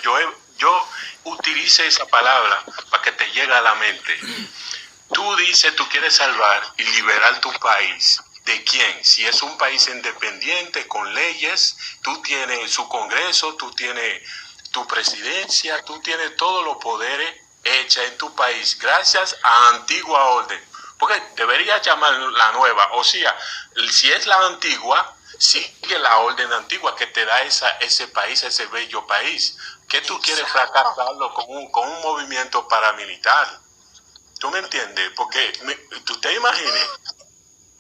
yo utilice esa palabra para que te llegue a la mente. Tú dices, tú quieres salvar y liberar tu país. ¿De quién? Si es un país independiente con leyes, tú tienes su Congreso, tú tienes tu presidencia, tú tienes todos los poderes hechos en tu país gracias a antigua orden. Porque debería llamar la nueva. O sea, si es la antigua, sigue la orden antigua que te da ese país, ese bello país. ¿Qué tú quieres fracasarlo con un movimiento paramilitar? ¿Tú me entiendes? Porque tú te imagines,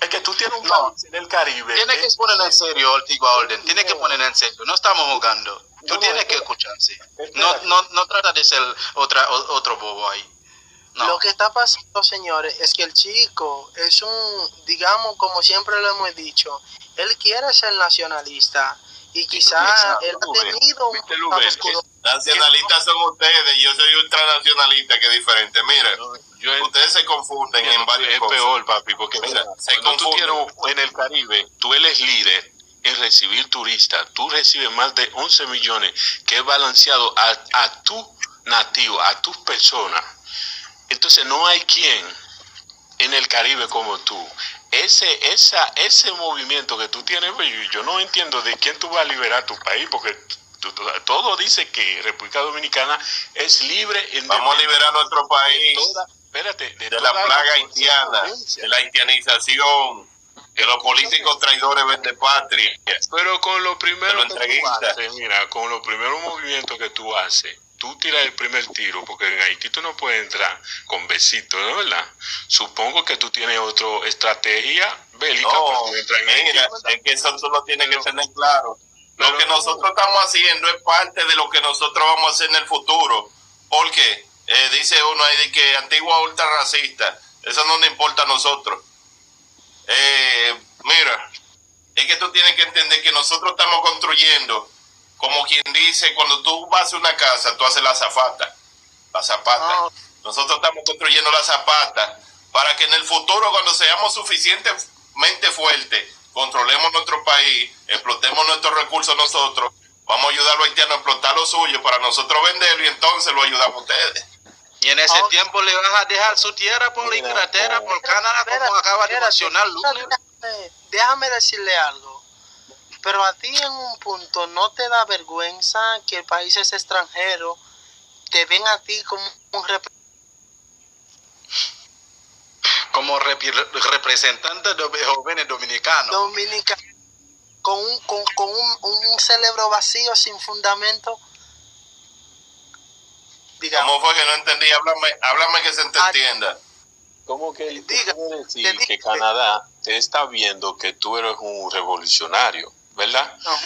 es que tú tienes un país en el Caribe. Tienes que poner en serio, Antigua Orden. Tienes que poner en serio. No estamos jugando. Tú tienes que escucharse. No trata de ser otro bobo ahí. No. Lo que está pasando, señores, es que el chico es digamos, como siempre lo hemos dicho, él quiere ser nacionalista y quizá él ha tenido un pasado oscuro. Nacionalistas son ustedes, yo soy ultranacionalista, que es diferente. Mira, ustedes se confunden en varias cosas. Es peor, papi, porque mira, cuando tú tienes en el Caribe, tú eres líder en recibir turistas, tú recibes más de 11 millones, que es balanceado a tu nativo, a tus personas. Entonces no hay quien en el Caribe como tú. Ese movimiento que tú tienes, yo no entiendo de quién tú vas a liberar tu país, porque todo dice que República Dominicana es libre. Vamos a liberar nuestro país de la plaga haitiana, de la haitianización, de los políticos traidores vendepatria. Pero con lo primero que tú haces, mira, con los primeros movimientos que tú haces, tú tiras el primer tiro, porque en Haití tú no puedes entrar con besitos, ¿no es verdad? Supongo que tú tienes otra estrategia bélica. No, mira, es que eso tú lo tienes que tener claro. Lo que nosotros estamos haciendo es parte de lo que nosotros vamos a hacer en el futuro. Porque dice uno ahí de que antigua ultra racista, eso no nos importa a nosotros. Mira, es que tú tienes que entender que nosotros estamos construyendo, como quien dice, cuando tú vas a una casa, tú haces la zapata. Nosotros estamos construyendo la zapata para que en el futuro, cuando seamos suficientemente fuertes, controlemos nuestro país, explotemos nuestros recursos nosotros, vamos a ayudar a los haitianos a explotar lo suyo para nosotros venderlo y entonces lo ayudamos a ustedes. Y en ese tiempo le vas a dejar su tierra por Inglaterra, por Canadá, como acaba de mencionar Luna. Déjame decirle algo. Pero a ti en un punto no te da vergüenza que países extranjeros te ven a ti como un representante de jóvenes dominicanos. Con un cerebro vacío sin fundamento. Digamos. ¿Cómo fue que no entendí? Háblame que se te entienda. ¿Cómo que decir que Canadá te está viendo que tú eres un revolucionario, verdad? No,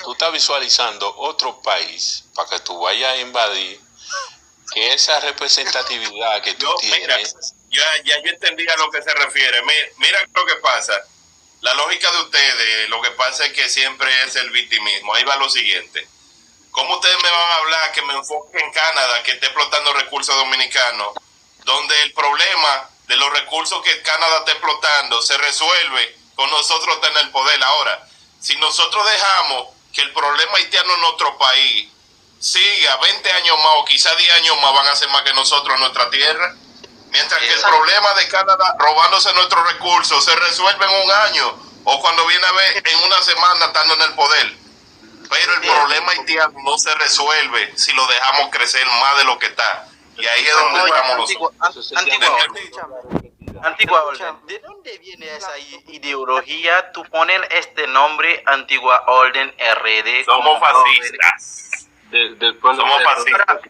tú estás visualizando otro país para que tú vayas a invadir, que esa representatividad que tú tienes. Mira, ya yo entendí a lo que se refiere. Mira lo que pasa. La lógica de ustedes, lo que pasa es que siempre es el victimismo. Ahí va lo siguiente. ¿Cómo ustedes me van a hablar que me enfoque en Canadá, que esté explotando recursos dominicanos, donde el problema de los recursos que Canadá está explotando se resuelve con nosotros tener el poder? Ahora, si nosotros dejamos que el problema haitiano en nuestro país siga 20 años más o quizá 10 años más, van a ser más que nosotros en nuestra tierra, mientras que el problema de Canadá robándose nuestros recursos se resuelve en un año o cuando viene a ver en una semana estando en el poder. Pero el problema haitiano no se resuelve si lo dejamos crecer más de lo que está. Y ahí es donde estamos nosotros. Antigua Orden, ¿de dónde viene esa ideología? Tú pones este nombre, Antigua Orden RD. Somos fascistas. Somos fascistas.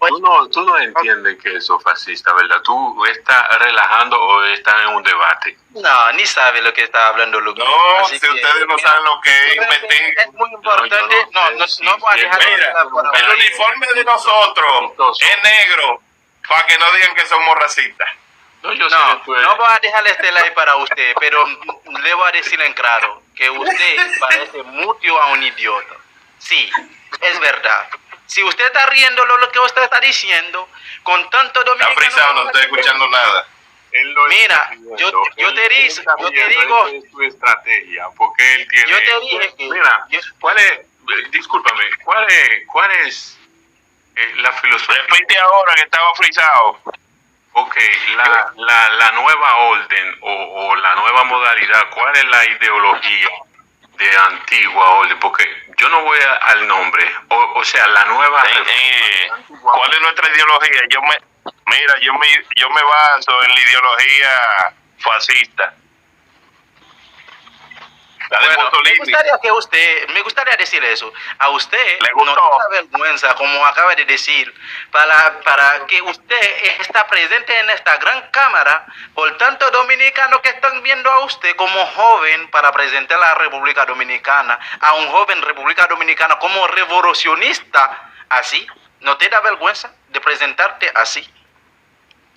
Tú no entiendes que eso es fascista, ¿verdad? Tú estás relajando o estás en un debate. No, ni sabes lo que está hablando Luke. No, si ustedes no saben lo que es, investiguen. Es muy importante. No voy a dejar. Mira, el uniforme de nosotros es negro, para que no digan que somos racistas. No voy a dejar este like para usted, pero le voy a decir en claro que usted parece mucho a un idiota. Sí, es verdad. Si usted está riendo lo que usted está diciendo, con tanto dominicano... Está frisado, no estoy escuchando nada. Mira, yo te digo... Es tu estrategia, porque él tiene... Yo te dije que... Mira, discúlpame, ¿cuál es la filosofía? Repite ahora que estaba frisado. Ok, la nueva orden o la nueva modalidad, ¿cuál es la ideología de antigua orden? Porque yo no voy al nombre, o sea, la nueva... ¿Cuál es nuestra ideología? Yo me baso en la ideología fascista. Bueno, me gustaría decir eso. A usted ¿Le gustó? no da vergüenza, como acaba de decir, para que usted está presente en esta gran cámara, por tanto dominicanos que están viendo a usted como joven para presentar a la República Dominicana, a un joven República Dominicana como revolucionista, así, ¿no te da vergüenza de presentarte así?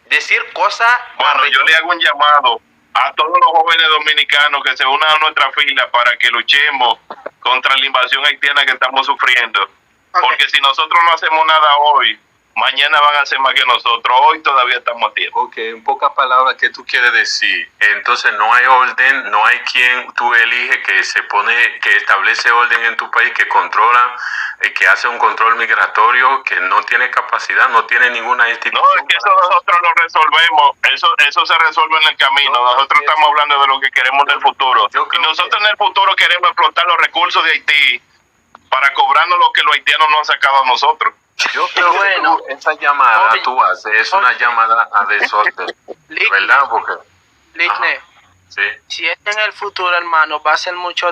Decir cosas... Bueno, yo le hago un llamado a todos los jóvenes dominicanos que se unan a nuestra fila para que luchemos contra la invasión haitiana que estamos sufriendo. Okay. Porque si nosotros no hacemos nada hoy, mañana van a hacer más que nosotros. Hoy todavía estamos a tiempo. Ok, en pocas palabras, ¿qué tú quieres decir? Entonces no hay orden, no hay quien tú eliges que establece orden en tu país, que controla, que hace un control migratorio, que no tiene capacidad, no tiene ninguna institución. No, es que eso nosotros lo resolvemos, eso se resuelve en el camino. Nosotros estamos hablando de lo que queremos en el futuro. Y nosotros en el futuro queremos explotar los recursos de Haití para cobrarnos lo que los haitianos no han sacado a nosotros. Yo creo que esa llamada tú haces es una llamada a desorden, ¿verdad? Porque sí. Si es en el futuro, hermano, va a ser mucho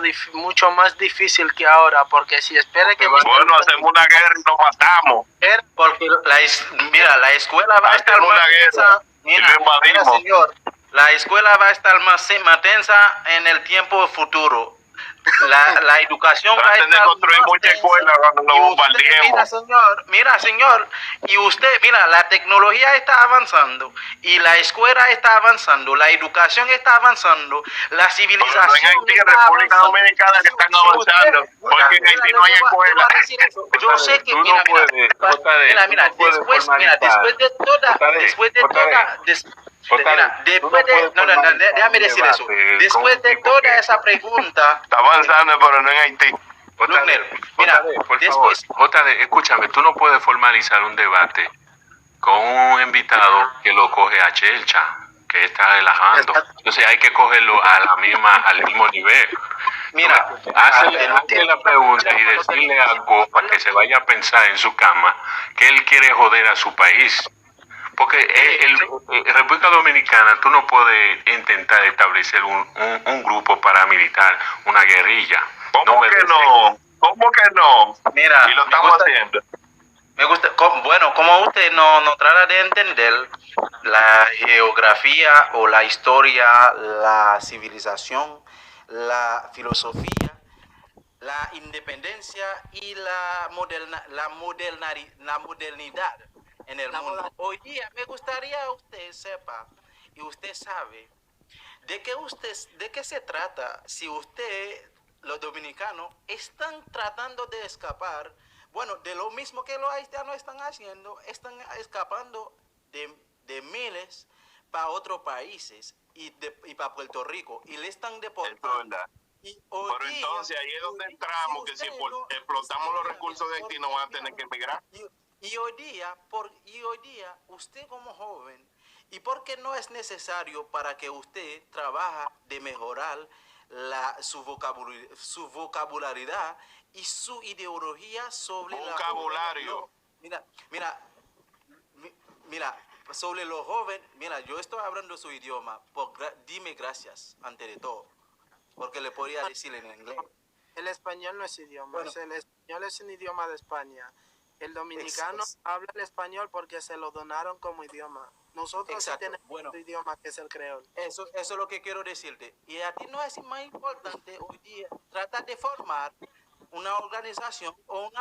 más difícil que ahora, porque si espera que... Bueno, hacemos una guerra y nos matamos. Porque la escuela va a estar más tensa. Mira, señor, la escuela va a estar más tensa en el tiempo futuro. La educación va a estar construir muchas escuelas cuando nos bombardeemos. Mira, señor, y usted, mira, la tecnología está avanzando y la escuela está avanzando, la educación está avanzando, la civilización no en Haití, en República Dominicana que están avanzando, porque en Haití no hay escuela. Yo sé que, mira, déjame decir eso. Después de toda esa pregunta, está avanzando, pero no en Haití. JD, escúchame, tú no puedes formalizar un debate con un invitado que lo coge a chelcha, que está relajando. Entonces hay que cogerlo al mismo nivel. Mira, hazle la pregunta y decirle algo para que se vaya a pensar en su cama que él quiere joder a su país. Porque en República Dominicana tú no puedes intentar establecer un grupo paramilitar, una guerrilla. ¿Cómo que no? ¿Cómo que no? Mira, y lo estamos haciendo. Me gusta, bueno, como usted no trata de entender la geografía o la historia, la civilización, la filosofía, la independencia y la modernidad en el mundo. Hoy día me gustaría que usted sepa y usted sabe de qué se trata si los dominicanos están tratando de escapar, bueno, de lo mismo que los haitianos están haciendo, están escapando de miles para otros países y para Puerto Rico y le están deportando. Pero entonces ahí es donde entramos, que si explotamos los recursos de Haití no van a tener que emigrar. Y hoy día, usted como joven, ¿y por qué no es necesario para que usted trabaje de mejorar su vocabularidad y su ideología sobre vocabulario? Mira, sobre los jóvenes, mira, yo estoy hablando su idioma, dime gracias ante de todo, porque le podría decir en inglés. El español no es idioma, el español es un idioma de España. El dominicano habla el español porque se lo donaron como idioma. Nosotros sí tenemos otro idioma que es el creol. Eso es lo que quiero decirte. Y a ti no es más importante hoy día tratar de formar una organización o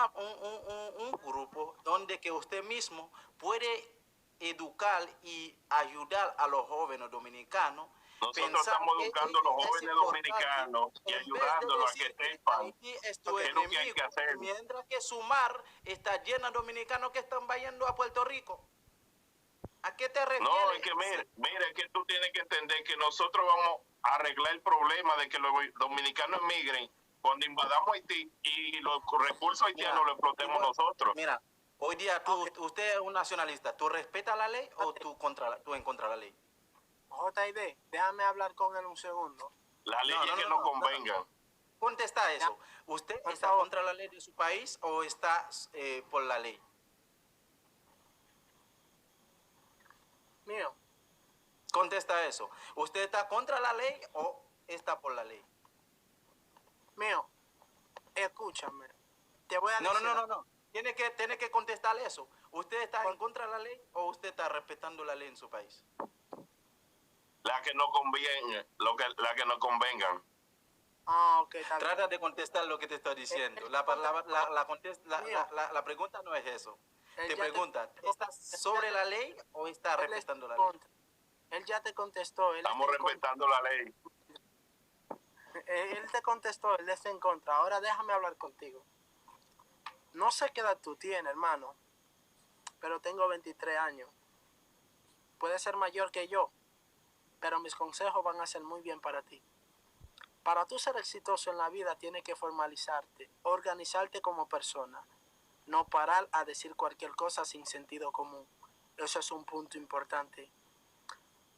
un grupo donde que usted mismo puede educar y ayudar a los jóvenes dominicanos. Nosotros estamos educando a los jóvenes dominicanos y ayudándolos a que sepan qué es lo que hay que hacer. Mientras que su mar está llena de dominicanos que están vayendo a Puerto Rico. ¿A qué te refieres? No, es que mira, es que tú tienes que entender que nosotros vamos a arreglar el problema de que los dominicanos emigren cuando invadamos Haití y los recursos haitianos los explotemos nosotros. Mira, hoy día usted es un nacionalista. ¿Tú respetas la ley o tú en contra de la ley? JID, déjame hablar con él un segundo. Las leyes que nos convengan. Contesta eso. ¿Usted está contra la ley de su país o está por la ley? Mío. Contesta eso. ¿Usted está contra la ley o está por la ley? Mío, escúchame. Te voy a decir... No. Tiene que contestar eso. ¿Usted está en contra de la ley o usted está respetando la ley en su país? La que nos conviene, la que nos convengan. Ah, ok, está bien. Trata de contestar lo que te estoy diciendo. La pregunta no es eso. Te pregunta, ¿estás sobre la ley o estás respetando la ley? Él ya te contestó. Estamos respetando la ley. Él te contestó, él está en contra. Ahora déjame hablar contigo. No sé qué edad tú tienes, hermano, pero tengo 23 años. Puedes ser mayor que yo, pero mis consejos van a ser muy bien para ti. Para tú ser exitoso en la vida tienes que formalizarte, organizarte como persona, no parar a decir cualquier cosa sin sentido común. Eso es un punto importante.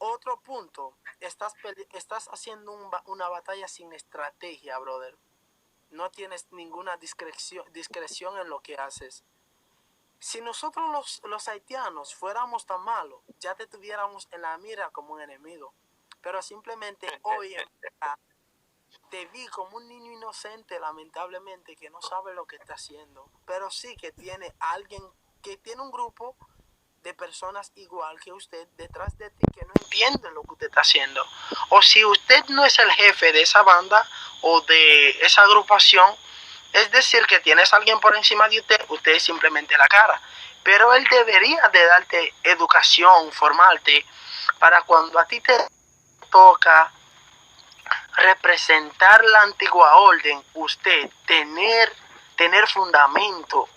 Otro punto, estás haciendo una batalla sin estrategia, brother. No tienes ninguna discreción en lo que haces. Si nosotros los haitianos fuéramos tan malos, ya te tuviéramos en la mira como un enemigo. Pero simplemente hoy te vi como un niño inocente, lamentablemente, que no sabe lo que está haciendo. Pero sí que tiene alguien, que tiene un grupo de personas igual que usted detrás de ti que no entienden lo que usted está haciendo. O si usted no es el jefe de esa banda o de esa agrupación, es decir que tienes a alguien por encima de usted, usted es simplemente la cara. Pero él debería de darte educación, formarte, para cuando a ti te toca representar la antigua orden, usted tener fundamento,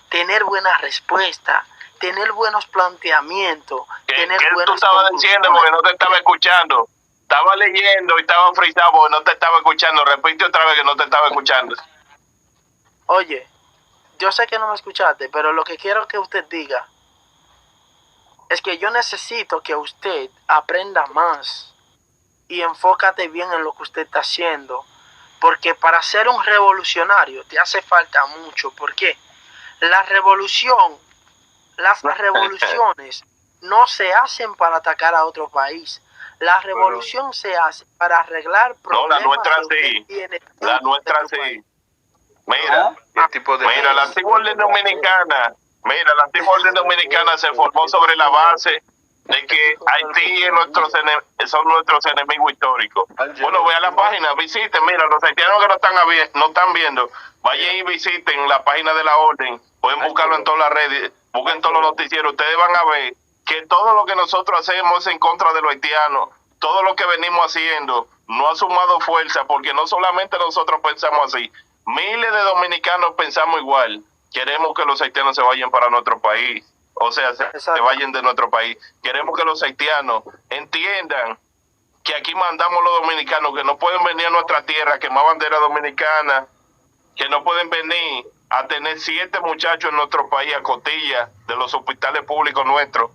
tener buena respuesta, tener buenos planteamientos, tener ¿Qué buenas tú estabas diciendo? Porque no te estaba escuchando. Estaba leyendo y estaba frisado porque no te estaba escuchando. Repite otra vez que no te estaba escuchando. Oye, yo sé que no me escuchaste, pero lo que quiero que usted diga es que yo necesito que usted aprenda más y enfócate bien en lo que usted está haciendo, porque para ser un revolucionario te hace falta mucho. ¿Por qué? Las revoluciones no se hacen para atacar a otro país. La revolución se hace para arreglar problemas. No, la nuestra sí. La nuestra sí. Mira, mira, la antigua orden dominicana, se formó sobre la base de que Haití son nuestros enemigos históricos. Bueno, ve a la página, visiten, mira, los haitianos que no están viendo, vayan y visiten la página de la orden, pueden buscarlo en todas las redes, busquen todos los noticieros, ustedes van a ver que todo lo que nosotros hacemos es en contra de los haitianos, todo lo que venimos haciendo no ha sumado fuerza, porque no solamente nosotros pensamos así, miles de dominicanos pensamos igual, queremos que los haitianos se vayan para nuestro país. O sea, se vayan de nuestro país. Queremos que los haitianos entiendan que aquí mandamos los dominicanos, que no pueden venir a nuestra tierra a quemar bandera dominicana, que no pueden venir a tener 7 muchachos en nuestro país a costillas de los hospitales públicos nuestros,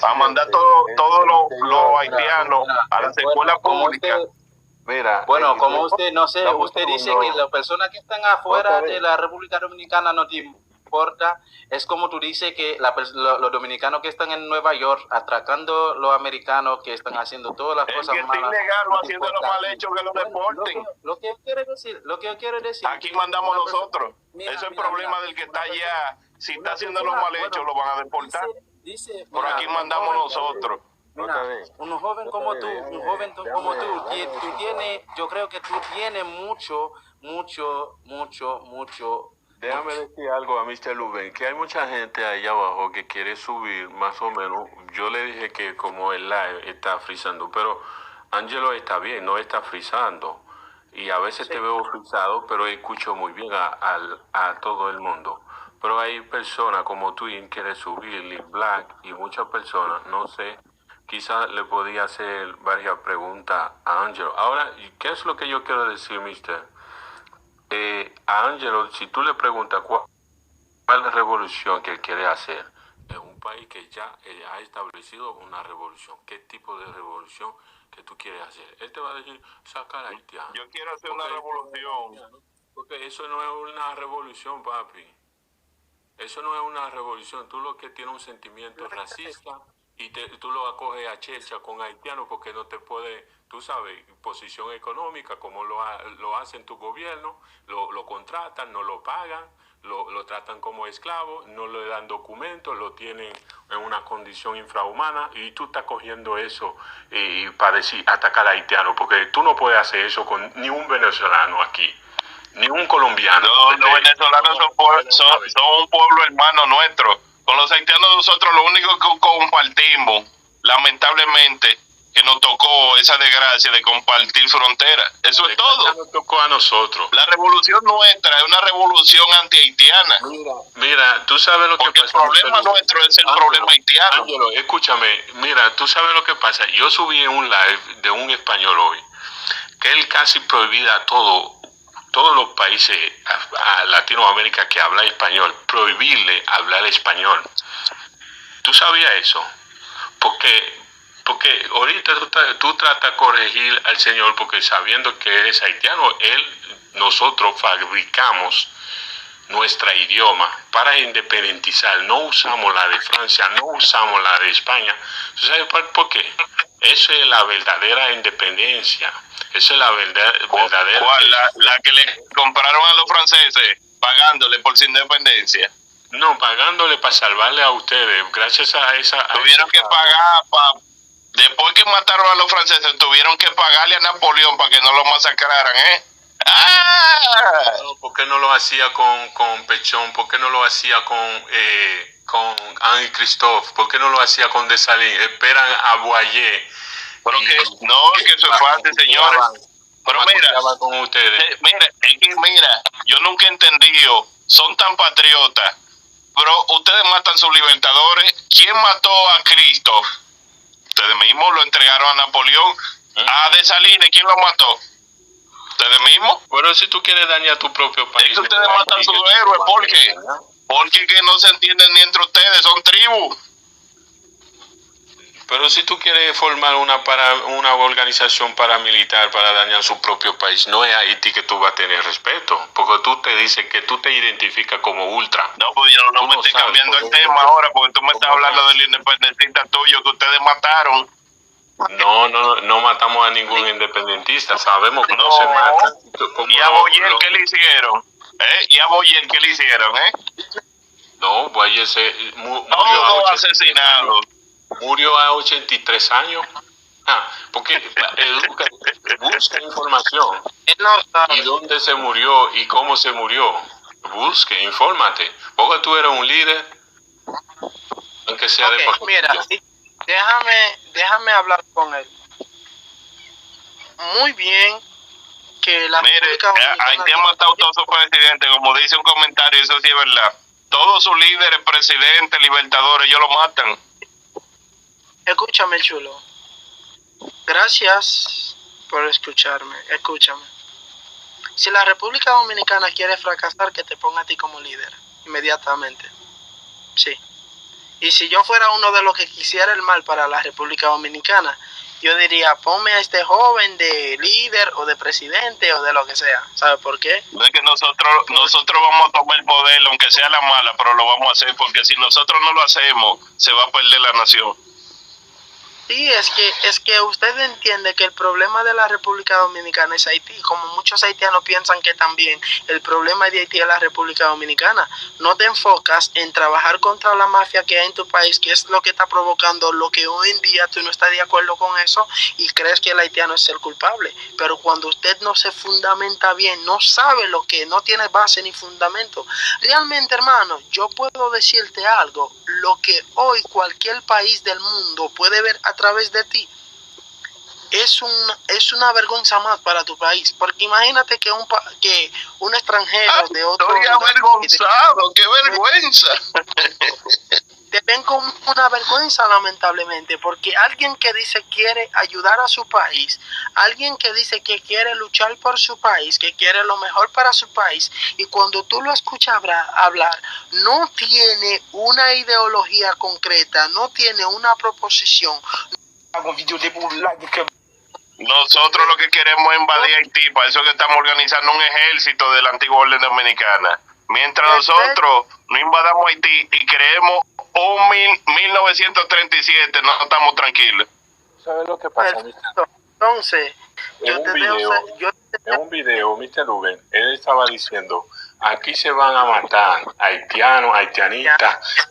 a mandar todos los haitianos a las escuelas públicas. Mira, bueno, como usted, no sé, usted dice que las personas que están afuera de la República Dominicana no te importa. Es como tú dices que los dominicanos que están en Nueva York atracando los americanos que están haciendo todas las cosas malas. Es ilegal, no haciendo lo mal hecho, que lo deporten. Lo que yo quiero decir. Aquí mandamos nosotros. Eso es el problema del que está allá. Si está haciendo lo mal hecho, lo van a deportar. Por aquí mandamos nosotros. Mira, un joven como tú, yo creo que tú tienes mucho. Déjame decir algo a Mr. Luben, que hay mucha gente ahí abajo que quiere subir más o menos. Yo le dije que como el live está frizando, pero Angelo está bien, no está frizando. Y a veces te veo frizado, pero escucho muy bien a todo el mundo. Pero hay personas como tú que quieren subir, Lee Black y muchas personas, no sé. Quizás le podía hacer varias preguntas a Angelo. Ahora, ¿qué es lo que yo quiero decir, mister? A Angelo, si tú le preguntas cuál es la revolución que él quiere hacer en un país que ya ha establecido una revolución, ¿qué tipo de revolución que tú quieres hacer? Él te va a decir, sacar a haitiano. Yo quiero hacer una revolución. Porque eso no es una revolución, papi. Eso no es una revolución. Tú lo que tienes un sentimiento racista y tú lo acoges a chercha con haitianos porque no te puede, tú sabes, posición económica, como lo hacen tu gobierno, lo contratan, no lo pagan, lo tratan como esclavo, no le dan documentos, lo tienen en una condición infrahumana y tú estás cogiendo eso para decir atacar a haitianos, porque tú no puedes hacer eso con ni un venezolano aquí. Ni un colombiano. No, los venezolanos son un pueblo hermano nuestro. Con los haitianos nosotros lo único que compartimos, lamentablemente, que nos tocó esa desgracia de compartir fronteras. Eso es todo. Nos tocó a nosotros. La revolución nuestra es una revolución anti-haitiana. Mira, tú sabes lo que pasa. Porque el problema nuestro es el problema haitiano. Ángelo, escúchame, mira, tú sabes lo que pasa. Yo subí en un live de un español hoy, que él casi prohibía todos los países a Latinoamérica que habla español, prohibirle hablar español. ¿Tú sabías eso? Porque ahorita tú tratas de corregir al señor porque sabiendo que es haitiano, nosotros fabricamos nuestra idioma para independizar. No usamos la de Francia, no usamos la de España. ¿Tú sabes por qué? Eso es la verdadera independencia. Esa es la verdadera... ¿Cuál? La que le compraron a los franceses pagándole por su independencia. No, pagándole para salvarle a ustedes. Gracias a esa... Tuvieron que pagar después que mataron a los franceses, tuvieron que pagarle a Napoleón para que no lo masacraran, ¿eh? ¡Ah! ¿Por qué no lo hacía con Pechón? ¿Por qué no lo hacía con Henri Christophe? ¿Por qué no lo hacía con Dessalines? Esperan a Boyer. Pero que eso es fácil, señores. Pero mira, yo nunca he entendido, son tan patriotas, pero ustedes matan sus libertadores. ¿Quién mató a Cristo? Ustedes mismos lo entregaron a Napoleón. A Dessalines, ¿quién lo mató? ¿Ustedes mismos? Pero si tú quieres dañar tu propio país... Es que ustedes matan a sus héroes, ¿por qué? Porque que no se entienden ni entre ustedes, son tribus. Pero si tú quieres formar una organización paramilitar para dañar su propio país, no es a Haití que tú vas a tener respeto, porque tú te dices que tú te identificas como ultra. No, pues yo no me estoy cambiando el tema ahora, porque tú me estás hablando del independentista tuyo que ustedes mataron. No matamos a ningún independentista, sabemos que no se mata. ¿Y a Boyer qué le hicieron? ¿Y a Boyer qué le hicieron, No, Boyer murió asesinado. Murió a 83 años. Porque busca información. Y dónde se murió y cómo se murió. Busque, infórmate. Porque tú eres un líder. Aunque sea de mira, déjame hablar con él. Muy bien que la República Dominicana... Haití ha matado a todos sus presidentes, como dice un comentario, eso sí es verdad. Todos sus líderes, presidentes, libertadores, ellos lo matan. Escúchame, chulo. Gracias por escucharme. Escúchame. Si la República Dominicana quiere fracasar, que te ponga a ti como líder. Inmediatamente. Sí. Y si yo fuera uno de los que quisiera el mal para la República Dominicana, yo diría, ponme a este joven de líder o de presidente o de lo que sea. ¿Sabe por qué? No es que nosotros vamos a tomar el poder, aunque sea la mala, pero lo vamos a hacer, porque si nosotros no lo hacemos, se va a perder la nación. Sí, es que usted entiende que el problema de la República Dominicana es Haití, como muchos haitianos piensan que también el problema de Haití es la República Dominicana. No te enfocas en trabajar contra la mafia que hay en tu país, que es lo que está provocando lo que hoy en día tú no estás de acuerdo con eso y crees que el haitiano es el culpable. Pero cuando usted no se fundamenta bien, no sabe lo que, no tiene base ni fundamento. Realmente, hermano, yo puedo decirte algo, lo que hoy cualquier país del mundo puede ver a través de ti es una vergüenza más para tu país, porque imagínate que un extranjero de otro estoy avergonzado, qué vergüenza. Te ven como una vergüenza, lamentablemente, porque alguien que dice quiere ayudar a su país, alguien que dice que quiere luchar por su país, que quiere lo mejor para su país, y cuando tú lo escuchas hablar, no tiene una ideología concreta, no tiene una proposición. Nosotros lo que queremos es invadir Haití, para eso que estamos organizando un ejército de la antigua orden dominicana. Mientras nosotros no invadamos Haití y creemos 1937, no estamos tranquilos. ¿Sabes lo que pasa, Entonces, en un video, Mr. Rubén, él estaba diciendo, aquí se van a matar haitianos, haitianistas,